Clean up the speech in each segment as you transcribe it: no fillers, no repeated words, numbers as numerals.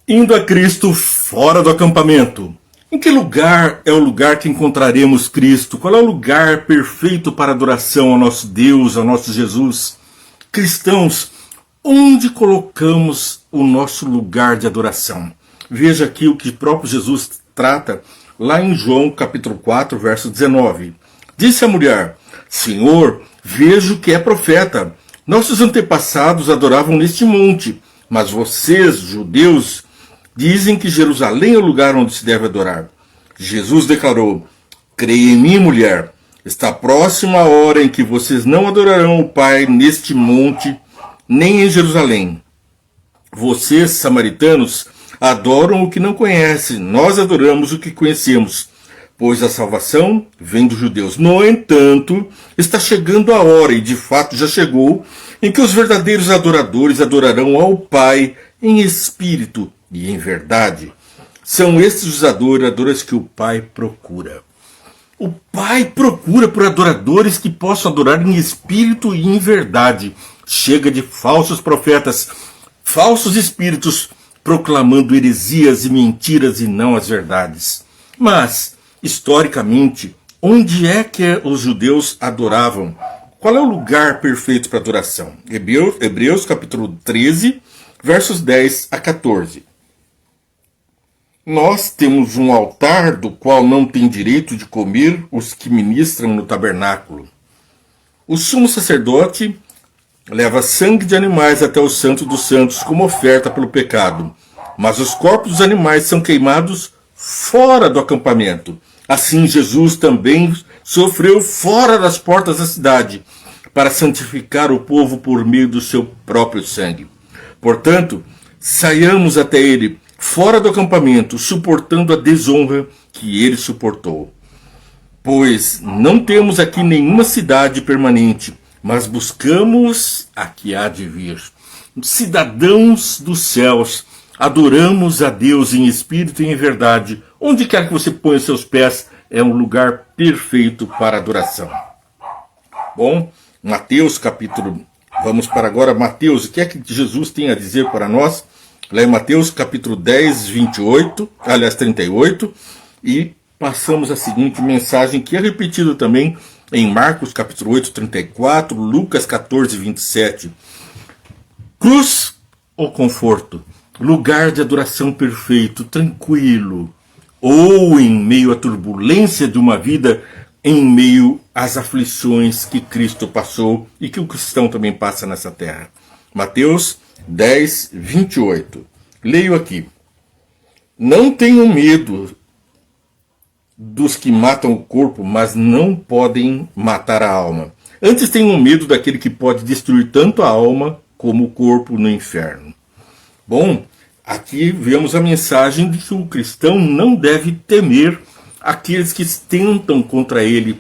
Indo a Cristo fora do acampamento. Em que lugar é o lugar que encontraremos Cristo? Qual é o lugar perfeito para adoração ao nosso Deus, ao nosso Jesus? Cristãos, onde colocamos o nosso lugar de adoração? Veja aqui o que o próprio Jesus trata lá em João capítulo 4, verso 19. Disse a mulher: Senhor, vejo que é profeta. Nossos antepassados adoravam neste monte, mas vocês, judeus, dizem que Jerusalém é o lugar onde se deve adorar. Jesus declarou: Creia em mim, mulher. Está próxima a hora em que vocês não adorarão o Pai neste monte, nem em Jerusalém. Vocês, samaritanos, adoram o que não conhecem. Nós adoramos o que conhecemos, pois a salvação vem dos judeus. No entanto, está chegando a hora, e de fato já chegou, em que os verdadeiros adoradores adorarão ao Pai em espírito e em verdade. São estes os adoradores que o Pai procura. O Pai procura por adoradores que possam adorar em espírito e em verdade. Chega de falsos profetas, falsos espíritos, proclamando heresias e mentiras e não as verdades. Mas, historicamente, onde é que os judeus adoravam? Qual é o lugar perfeito para adoração? Hebreus capítulo 13, versos 10 a 14. Nós temos um altar do qual não tem direito de comer os que ministram no tabernáculo. O sumo sacerdote leva sangue de animais até o Santo dos Santos como oferta pelo pecado, mas os corpos dos animais são queimados fora do acampamento. Assim, Jesus também sofreu fora das portas da cidade, para santificar o povo por meio do seu próprio sangue. Portanto, saiamos até ele, fora do acampamento, suportando a desonra que ele suportou. Pois não temos aqui nenhuma cidade permanente, mas buscamos a que há de vir. Cidadãos dos céus, adoramos a Deus em espírito e em verdade. Onde quer que você ponha seus pés, é um lugar perfeito para adoração. Bom, Mateus capítulo... Vamos para agora Mateus. O que é que Jesus tem a dizer para nós? Lá em Mateus capítulo 10, 38. E passamos a seguinte mensagem, que é repetida também em Marcos capítulo 8, 34, Lucas 14, 27. Cruz ou conforto? Lugar de adoração perfeito, tranquilo. Ou em meio à turbulência de uma vida, em meio às aflições que Cristo passou e que o cristão também passa nessa terra. Mateus 10, 28. Leio aqui. Não tenham medo dos que matam o corpo, mas não podem matar a alma. Antes tenham medo daquele que pode destruir tanto a alma como o corpo no inferno. Bom, aqui vemos a mensagem de que o cristão não deve temer aqueles que tentam contra ele,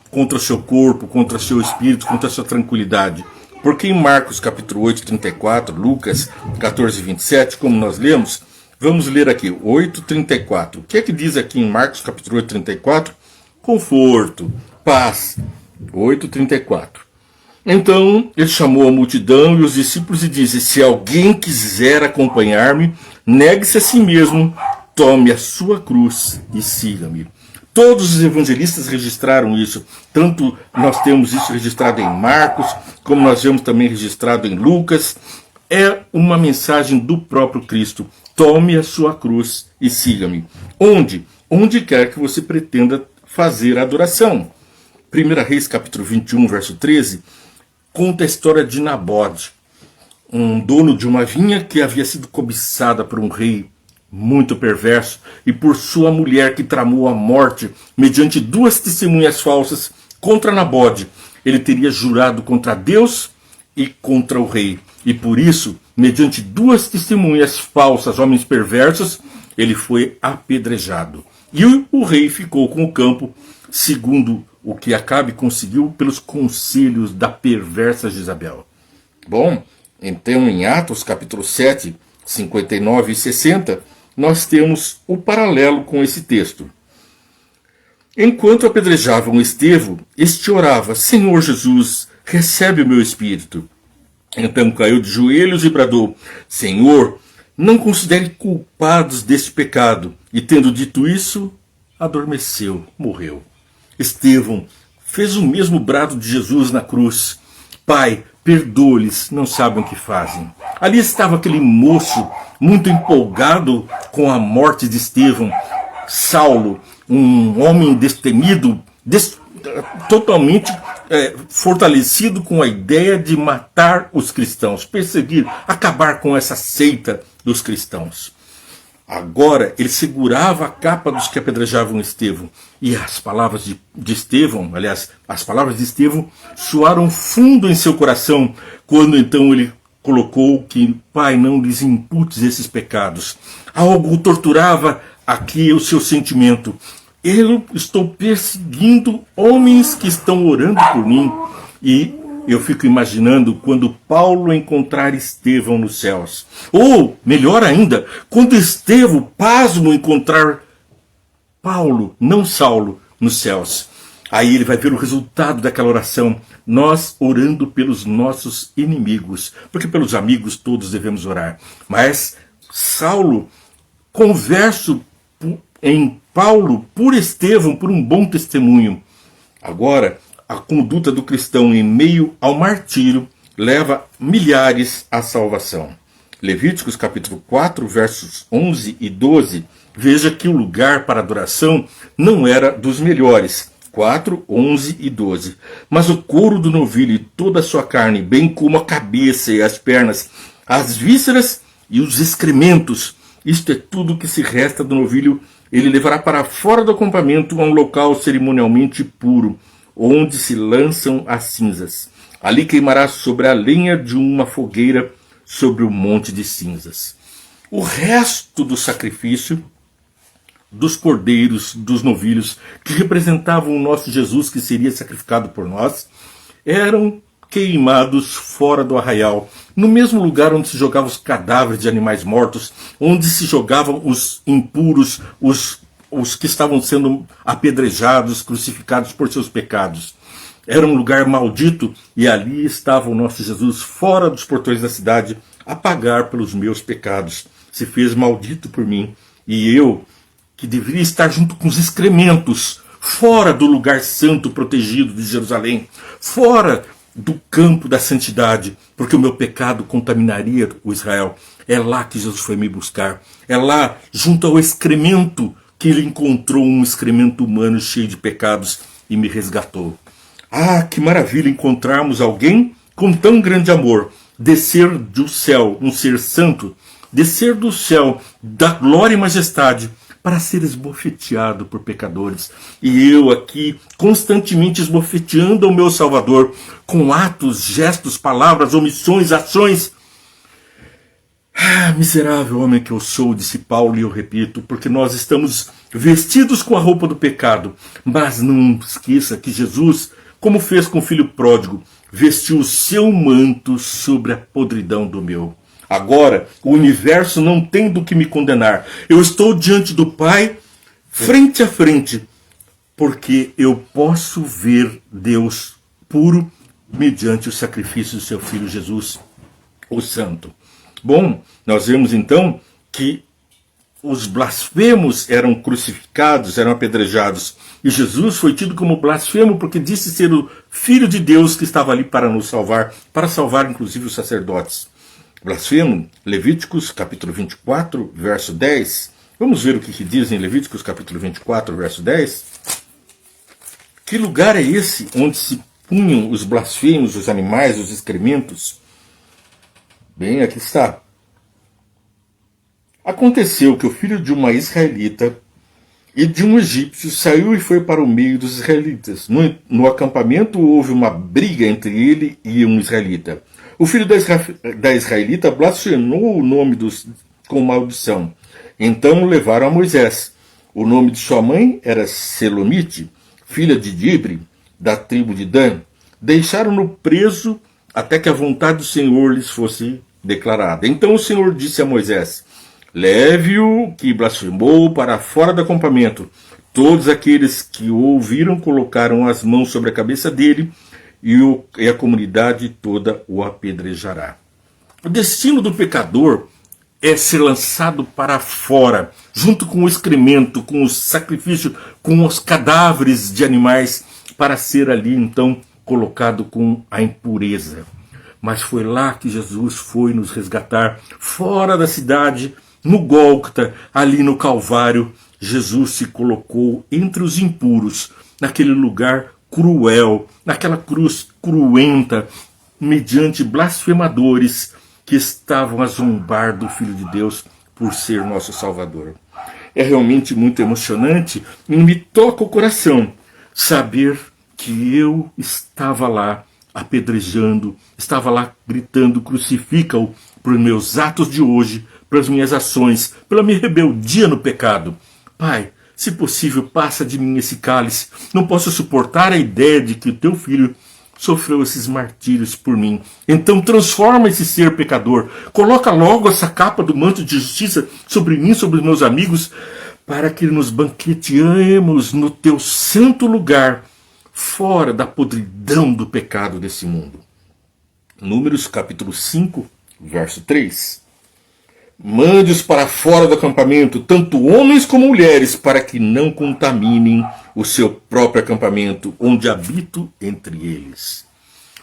contra o seu corpo, contra o seu espírito, contra a sua tranquilidade. Porque em Marcos capítulo 8, 34, Lucas 14, 27, como nós lemos, vamos ler aqui, 8, 34. O que é que diz aqui em Marcos capítulo 8, 34? Conforto, paz. 8, 34. Então ele chamou a multidão e os discípulos e disse: se alguém quiser acompanhar-me, negue-se a si mesmo, tome a sua cruz e siga-me. Todos os evangelistas registraram isso. Tanto nós temos isso registrado em Marcos, como nós vemos também registrado em Lucas. É uma mensagem do próprio Cristo. Tome a sua cruz e siga-me. Onde? Onde quer que você pretenda fazer a adoração. 1 Reis capítulo 21, verso 13, conta a história de Nabode, um dono de uma vinha que havia sido cobiçada por um rei muito perverso e por sua mulher, que tramou a morte mediante duas testemunhas falsas contra Nabode. Ele teria jurado contra Deus e contra o rei. E por isso, mediante duas testemunhas falsas, homens perversos, ele foi apedrejado. E o rei ficou com o campo, segundo o que Acabe conseguiu pelos conselhos da perversa Jezabel. Bom, então em Atos capítulo 7, 59 e 60, nós temos o paralelo com esse texto. Enquanto apedrejavam Estevão, este orava: Senhor Jesus, recebe o meu espírito. Então caiu de joelhos e bradou: Senhor, não considere culpados deste pecado. E tendo dito isso, adormeceu, morreu. Estevão fez o mesmo brado de Jesus na cruz: Pai, perdoa-lhes, não sabem o que fazem. Ali estava aquele moço muito empolgado com a morte de Estevão. Saulo, um homem destemido, totalmente fortalecido com a ideia de matar os cristãos, perseguir, acabar com essa seita dos cristãos. Agora ele segurava a capa dos que apedrejavam Estevão. E as palavras de Estevão, aliás, as palavras de Estevão soaram fundo em seu coração, quando então ele colocou que: Pai, não lhes imputes esses pecados. Algo torturava aqui o seu sentimento. Eu estou perseguindo homens que estão orando por mim. E eu fico imaginando quando Paulo encontrar Estevão nos céus. Ou, melhor ainda, quando Estevão, pasmo, encontrar Paulo, não Saulo, nos céus. Aí ele vai ver o resultado daquela oração. Nós orando pelos nossos inimigos. Porque pelos amigos todos devemos orar. Mas Saulo, converso em Paulo por Estevão, por um bom testemunho. Agora, a conduta do cristão em meio ao martírio leva milhares à salvação. Levíticos capítulo 4, versos 11 e 12, veja que o lugar para adoração não era dos melhores. 4, 11 e 12. Mas o couro do novilho e toda a sua carne, bem como a cabeça e as pernas, as vísceras e os excrementos, isto é tudo que se resta do novilho, ele levará para fora do acampamento a um local cerimonialmente puro, onde se lançam as cinzas. Ali queimará sobre a lenha de uma fogueira sobre o monte de cinzas. O resto do sacrifício dos cordeiros, dos novilhos, que representavam o nosso Jesus que seria sacrificado por nós, eram queimados fora do arraial, no mesmo lugar onde se jogavam os cadáveres de animais mortos, onde se jogavam os impuros, os que estavam sendo apedrejados, crucificados por seus pecados. Era um lugar maldito e ali estava o nosso Jesus fora dos portões da cidade a pagar pelos meus pecados. Se fez maldito por mim e eu, que deveria estar junto com os excrementos, fora do lugar santo protegido de Jerusalém, fora do campo da santidade, porque o meu pecado contaminaria o Israel. É lá que Jesus foi me buscar. É lá, junto ao excremento, que ele encontrou um excremento humano cheio de pecados e me resgatou. Ah, que maravilha encontrarmos alguém com tão grande amor, descer do céu, um ser santo, descer do céu, da glória e majestade, para ser esbofeteado por pecadores. E eu aqui, constantemente esbofeteando o meu Salvador, com atos, gestos, palavras, omissões, ações. Ah, miserável homem que eu sou, disse Paulo, e eu repito, porque nós estamos vestidos com a roupa do pecado. Mas não esqueça que Jesus, como fez com o filho pródigo, vestiu o seu manto sobre a podridão do meu. Agora, o universo não tem do que me condenar. Eu estou diante do Pai, frente a frente, porque eu posso ver Deus puro mediante o sacrifício do seu Filho Jesus, o Santo. Bom, nós vemos então que os blasfemos eram crucificados, eram apedrejados. E Jesus foi tido como blasfemo porque disse ser o Filho de Deus que estava ali para nos salvar, para salvar inclusive os sacerdotes. Blasfemo, Levíticos capítulo 24, verso 10. Vamos ver o que diz em Levíticos capítulo 24, verso 10. Que lugar é esse onde se punham os blasfemos, os animais, os excrementos? Bem, aqui está. Aconteceu que o filho de uma israelita e de um egípcio saiu e foi para o meio dos israelitas. No acampamento houve uma briga entre ele e um israelita. O filho da israelita blasfemou o nome com maldição. Então o levaram a Moisés. O nome de sua mãe era Selomite, filha de Dibre, da tribo de Dan. Deixaram-no preso até que a vontade do Senhor lhes fosse declarada. Então o Senhor disse a Moisés: leve-o que blasfemou para fora do acampamento. Todos aqueles que o ouviram colocaram as mãos sobre a cabeça dele e a comunidade toda o apedrejará. O destino do pecador é ser lançado para fora, junto com o excremento, com o sacrifício, com os cadáveres de animais, para ser ali então colocado com a impureza. Mas foi lá que Jesus foi nos resgatar, fora da cidade, no Gólgota, ali no Calvário. Jesus se colocou entre os impuros, naquele lugar cruel, naquela cruz cruenta, mediante blasfemadores que estavam a zombar do Filho de Deus por ser nosso Salvador. É realmente muito emocionante e me toca o coração saber que eu estava lá apedrejando, estava lá gritando, crucifica-o, por meus atos de hoje, pelas minhas ações, pela minha rebeldia no pecado. Pai, se possível, passa de mim esse cálice. Não posso suportar a ideia de que o teu filho sofreu esses martírios por mim. Então transforma esse ser pecador. Coloca logo essa capa do manto de justiça sobre mim, sobre os meus amigos, para que nos banqueteemos no teu santo lugar, fora da podridão do pecado desse mundo. Números capítulo 5, verso 3. Mande-os para fora do acampamento, tanto homens como mulheres, para que não contaminem o seu próprio acampamento, onde habito entre eles.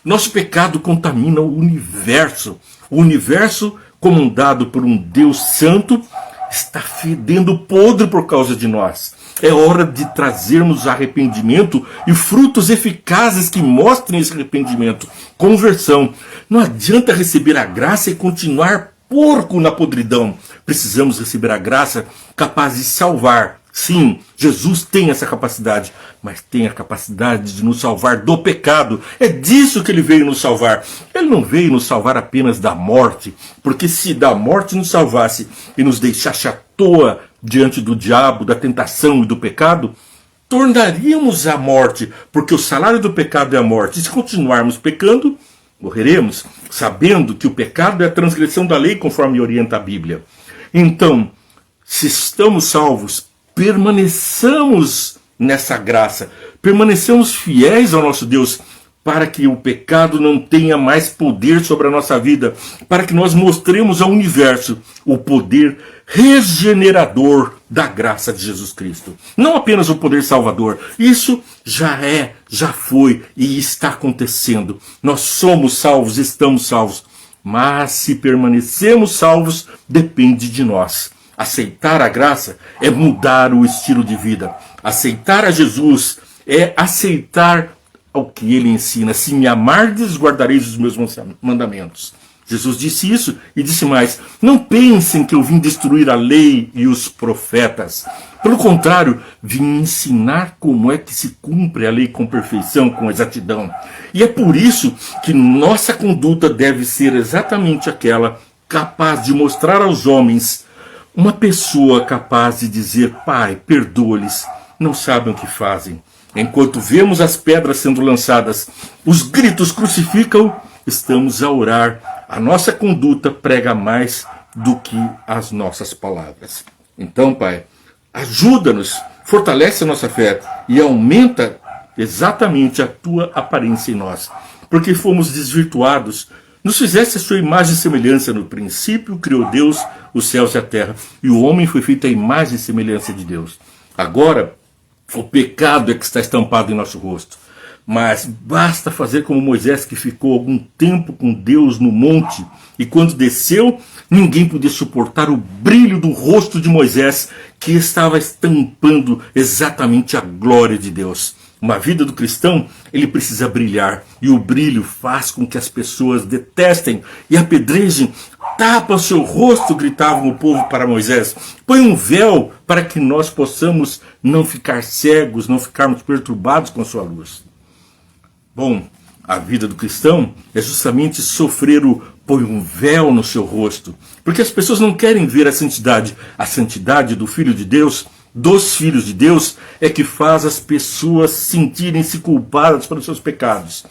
Nosso pecado contamina o universo. O universo, comandado por um Deus santo, está fedendo podre por causa de nós. É hora de trazermos arrependimento e frutos eficazes que mostrem esse arrependimento. Conversão. Não adianta receber a graça e continuar porco na podridão. Precisamos receber a graça capaz de salvar. Sim, Jesus tem essa capacidade, mas tem a capacidade de nos salvar do pecado. É disso que ele veio nos salvar. Ele não veio nos salvar apenas da morte, porque se da morte nos salvasse e nos deixasse à toa diante do diabo, da tentação e do pecado, tornaríamos a morte, porque o salário do pecado é a morte. E se continuarmos pecando, morreremos, sabendo que o pecado é a transgressão da lei, conforme orienta a Bíblia. Então, se estamos salvos, permaneçamos nessa graça, permaneçamos fiéis ao nosso Deus, para que o pecado não tenha mais poder sobre a nossa vida, para que nós mostremos ao universo o poder regenerador da graça de Jesus Cristo. Não apenas o poder salvador. Isso já foi e está acontecendo. Nós somos salvos, estamos salvos. Mas se permanecemos salvos, depende de nós. Aceitar a graça é mudar o estilo de vida. Aceitar a Jesus é aceitar o que ele ensina. Se me amardes, guardareis os meus mandamentos. Jesus disse isso e disse mais: não pensem que eu vim destruir a lei e os profetas. Pelo contrário, vim ensinar como é que se cumpre a lei com perfeição, com exatidão. E é por isso que nossa conduta deve ser exatamente aquela capaz de mostrar aos homens uma pessoa capaz de dizer: Pai, perdoa-lhes, não sabem o que fazem. Enquanto vemos as pedras sendo lançadas, os gritos crucificam, estamos a orar. A nossa conduta prega mais do que as nossas palavras. Então, Pai, ajuda-nos, fortalece a nossa fé e aumenta exatamente a tua aparência em nós. Porque fomos desvirtuados. Nos fizesse a sua imagem e semelhança. No princípio criou Deus os céus e a terra. E o homem foi feito à imagem e semelhança de Deus. Agora, o pecado é que está estampado em nosso rosto. Mas basta fazer como Moisés, que ficou algum tempo com Deus no monte, e quando desceu, ninguém podia suportar o brilho do rosto de Moisés, que estava estampando exatamente a glória de Deus. Uma vida do cristão, ele precisa brilhar, e o brilho faz com que as pessoas detestem e apedrejem. Tapa o seu rosto, gritavam o povo para Moisés. Põe um véu para que nós possamos não ficar cegos, não ficarmos perturbados com a sua luz. Bom, a vida do cristão é justamente sofrer o põe um véu no seu rosto. Porque as pessoas não querem ver a santidade. A santidade do Filho de Deus, dos filhos de Deus, é que faz as pessoas sentirem-se culpadas pelos seus pecados.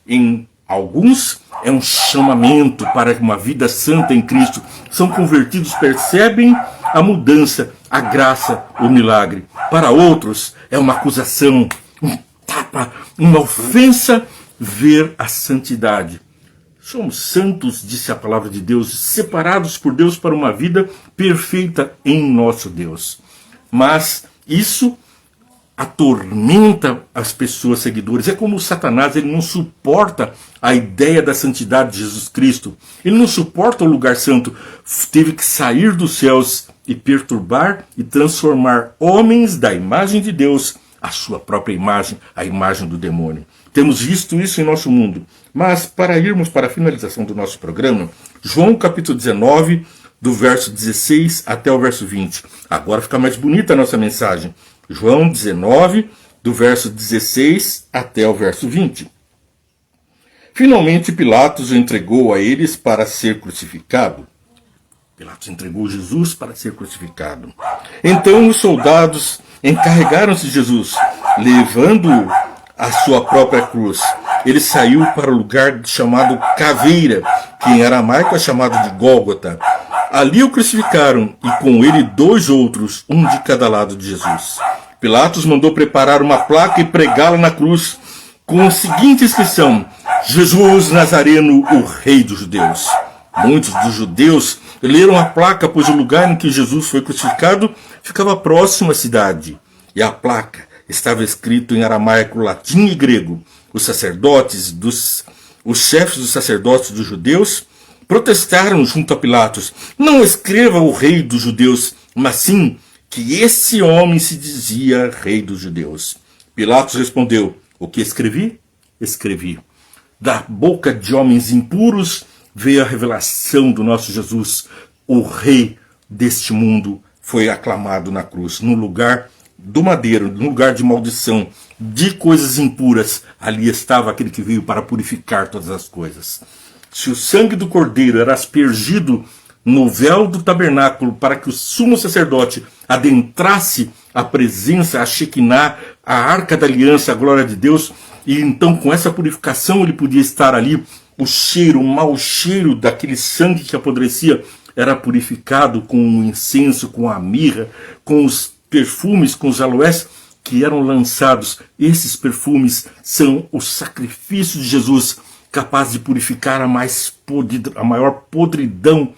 Em alguns é um chamamento para uma vida santa em Cristo. São convertidos, percebem a mudança, a graça, o milagre. Para outros é uma acusação, um tapa, uma ofensa ver a santidade. Somos santos, disse a palavra de Deus, separados por Deus para uma vida perfeita em nosso Deus. Mas isso atormenta as pessoas seguidoras. É como o Satanás, ele não suporta a ideia da santidade de Jesus Cristo. Ele não suporta o lugar santo. Teve que sair dos céus e perturbar e transformar homens da imagem de Deus a sua própria imagem, a imagem do demônio. Temos visto isso em nosso mundo. Mas para irmos para a finalização do nosso programa, João capítulo 19, do verso 16 até o verso 20. Agora fica mais bonita a nossa mensagem. João 19, do verso 16 até o verso 20. Finalmente Pilatos o entregou a eles para ser crucificado. Pilatos entregou Jesus para ser crucificado. Então os soldados encarregaram-se de Jesus, levando-o à sua própria cruz. Ele saiu para o lugar chamado Caveira, que em aramaico é chamado de Gólgota. Ali o crucificaram, e com ele 2 outros, um de cada lado de Jesus. Pilatos mandou preparar uma placa e pregá-la na cruz, com a seguinte inscrição: Jesus Nazareno, o Rei dos Judeus. Muitos dos judeus leram a placa, pois o lugar em que Jesus foi crucificado ficava próximo à cidade. E a placa estava escrito em aramaico, latim e grego. Os chefes dos sacerdotes dos judeus protestaram junto a Pilatos: não escreva o Rei dos Judeus, mas sim que esse homem se dizia Rei dos Judeus. Pilatos respondeu: o que escrevi? Escrevi. Da boca de homens impuros veio a revelação do nosso Jesus. O Rei deste mundo foi aclamado na cruz, no lugar do madeiro, no lugar de maldição, de coisas impuras. Ali estava aquele que veio para purificar todas as coisas. Se o sangue do cordeiro era aspergido no véu do tabernáculo para que o sumo sacerdote adentrasse a presença, a Shekinah, a arca da aliança, a glória de Deus, e então com essa purificação ele podia estar ali, o cheiro, o mau cheiro daquele sangue que apodrecia era purificado com o incenso, com a mirra, com os perfumes, com os aloés que eram lançados. Esses perfumes são o sacrifício de Jesus, capaz de purificar a maior podridão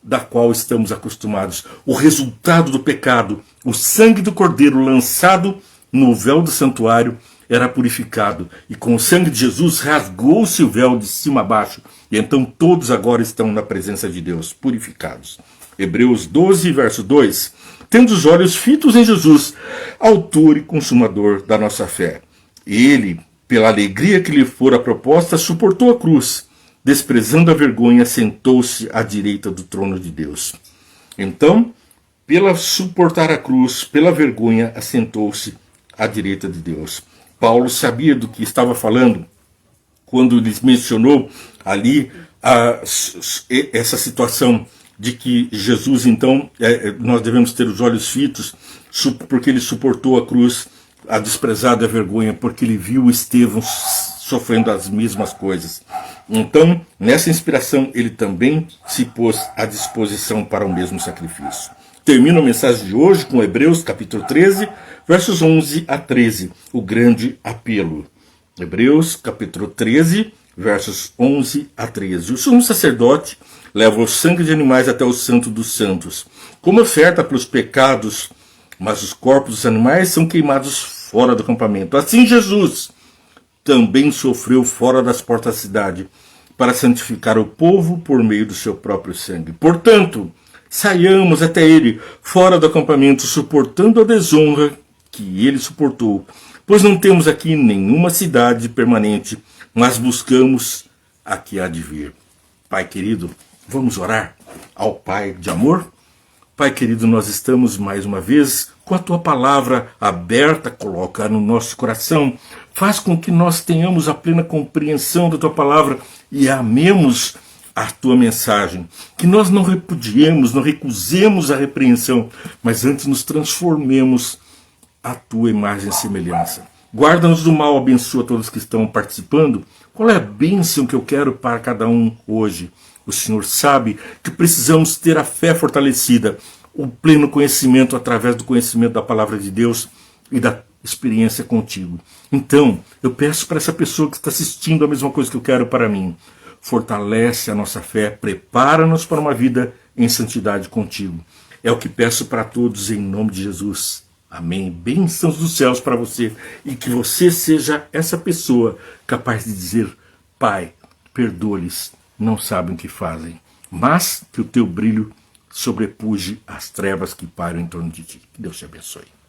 da qual estamos acostumados. O resultado do pecado, o sangue do cordeiro lançado no véu do santuário era purificado. E com o sangue de Jesus rasgou-se o véu de cima a baixo. E então todos agora estão na presença de Deus, purificados. Hebreus 12, verso 2. Tendo os olhos fitos em Jesus, autor e consumador da nossa fé. Ele, pela alegria que lhe fora proposta, suportou a cruz. Desprezando a vergonha, sentou-se à direita do trono de Deus. Então, pela suportar a cruz, pela vergonha, assentou-se à direita de Deus. Paulo sabia do que estava falando quando ele mencionou ali essa situação de que Jesus, então, nós devemos ter os olhos fitos, porque ele suportou a cruz, a desprezada vergonha, porque ele viu Estevão sofrendo as mesmas coisas. Então, nessa inspiração, ele também se pôs à disposição para o mesmo sacrifício. Termino a mensagem de hoje com Hebreus capítulo 13, versos 11 a 13, o grande apelo. Hebreus capítulo 13, versos 11 a 13. O sumo sacerdote leva o sangue de animais até o santo dos santos, como oferta pelos pecados, mas os corpos dos animais são queimados fora do acampamento. Assim Jesus também sofreu fora das portas da cidade, para santificar o povo por meio do seu próprio sangue. Portanto, saiamos até ele, fora do acampamento, suportando a desonra que ele suportou, pois não temos aqui nenhuma cidade permanente, mas buscamos a que há de vir. Pai querido, vamos orar ao Pai de amor? Pai querido, nós estamos mais uma vez com a Tua palavra aberta, coloca no nosso coração. Faz com que nós tenhamos a plena compreensão da Tua palavra e amemos a Tua mensagem. Que nós não repudiemos, não recusemos a repreensão, mas antes nos transformemos à Tua imagem e semelhança. Guarda-nos do mal, abençoa todos que estão participando. Qual é a bênção que eu quero para cada um hoje? O Senhor sabe que precisamos ter a fé fortalecida, o pleno conhecimento através do conhecimento da palavra de Deus e da experiência contigo. Então, eu peço para essa pessoa que está assistindo a mesma coisa que eu quero para mim. fortalece a nossa fé, prepara-nos para uma vida em santidade contigo. É o que peço para todos em nome de Jesus. Amém. Bênçãos dos céus para você e que você seja essa pessoa capaz de dizer: Pai, perdoa-lhes, não sabem o que fazem, mas que o teu brilho sobrepuje as trevas que pairam em torno de ti. Que Deus te abençoe.